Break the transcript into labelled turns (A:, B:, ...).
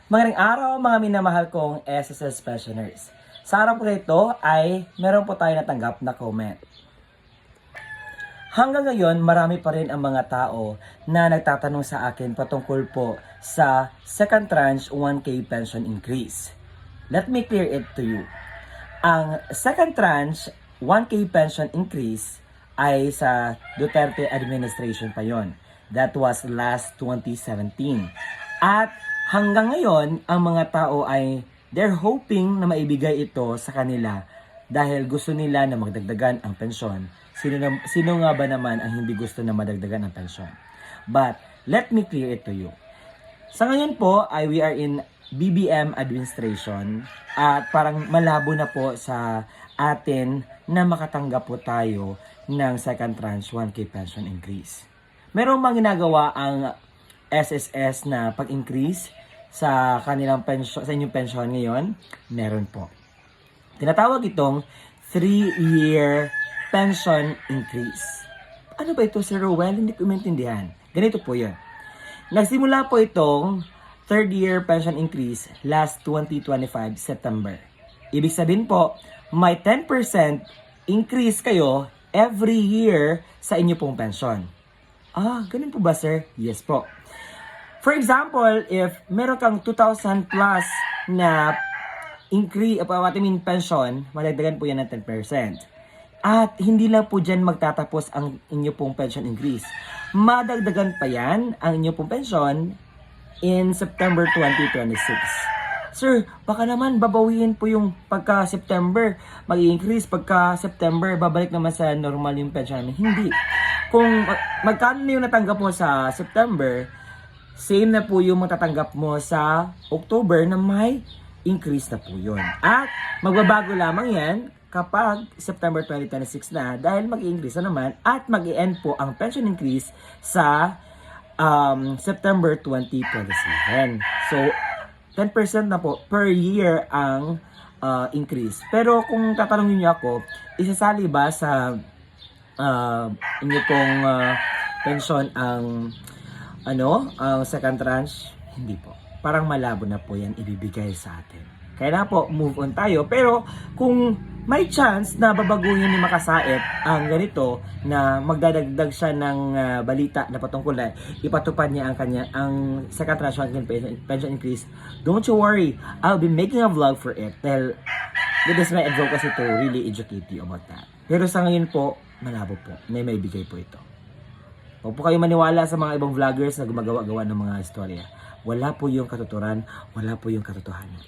A: Magandang araw mga minamahal kong SSS pensioners. Sa araw po na ito ay meron po tayo natanggap na comment. Hanggang ngayon, marami pa rin ang mga tao na nagtatanong sa akin patungkol po sa second tranche 1K pension increase. Let me clear it to you. Ang second tranche 1K pension increase ay sa Duterte administration pa yon. That was last 2017. At hanggang ngayon, ang mga tao ay they're hoping na maibigay ito sa kanila dahil gusto nila na magdagdagan ang pensyon. Sino nga ba naman ang hindi gusto na madagdagan ang pensyon? But let me clear it to you. Sa ngayon po ay we are in BBM administration at parang malabo na po sa atin na makatanggap po tayo ng second tranche 1K pension increase. Meron bang ginagawa ang SSS na pag-increase sa kanilang pensyon, sa inyong pensyon ngayon? Meron po. Tinatawag itong 3-year pension increase. Ano ba ito, Sir Rowell? Hindi ko maintindihan. Ganito po yun. Nagsimula po itong 3rd year pension increase last 2025 September. Ibig sabihin po, may 10% increase kayo every year sa inyo pong pensyon. Ganun po ba, sir? Yes po. For example, if meron kang 2,000 plus na increase, pension, madagdagan po yan ng 10%. At hindi lang po dyan magtatapos ang inyo pong pension increase. Madagdagan pa yan ang inyo pong pension in September 2026. Sir, baka naman babawiin po yung pagka-September, mag-increase pagka-September, babalik naman sa normal yung pension namin. Hindi. Kung magkano na yung natanggap mo sa September, same na po yung matatanggap mo sa October na may increase na po yun. At magbabago lamang yan kapag September 2026 na dahil mag-i-increase na naman at mag-i-end po ang pension increase sa September 2027. So, 10% na po per year ang increase. Pero kung tatanungin niyo ako, isasali ba sa inyo pong pension ang second tranche? Hindi po. Parang malabo na po yan ibibigay sa atin. Kaya na po, move on tayo. Pero kung may chance na babaguhin ni Makasait ang ganito na magdadagdag siya ng balita na patungkol na ipatupad niya ang second tranche pension increase, don't you worry. I'll be making a vlog for it. Dahil this is my advocacy to really educate you about that. Pero sa ngayon po, malabo po. May bigay po ito. Huwag po kayo maniwala sa mga ibang vloggers na gumagawa-gawa ng mga istorya. Wala po yung katuturan, wala po yung katotohanan.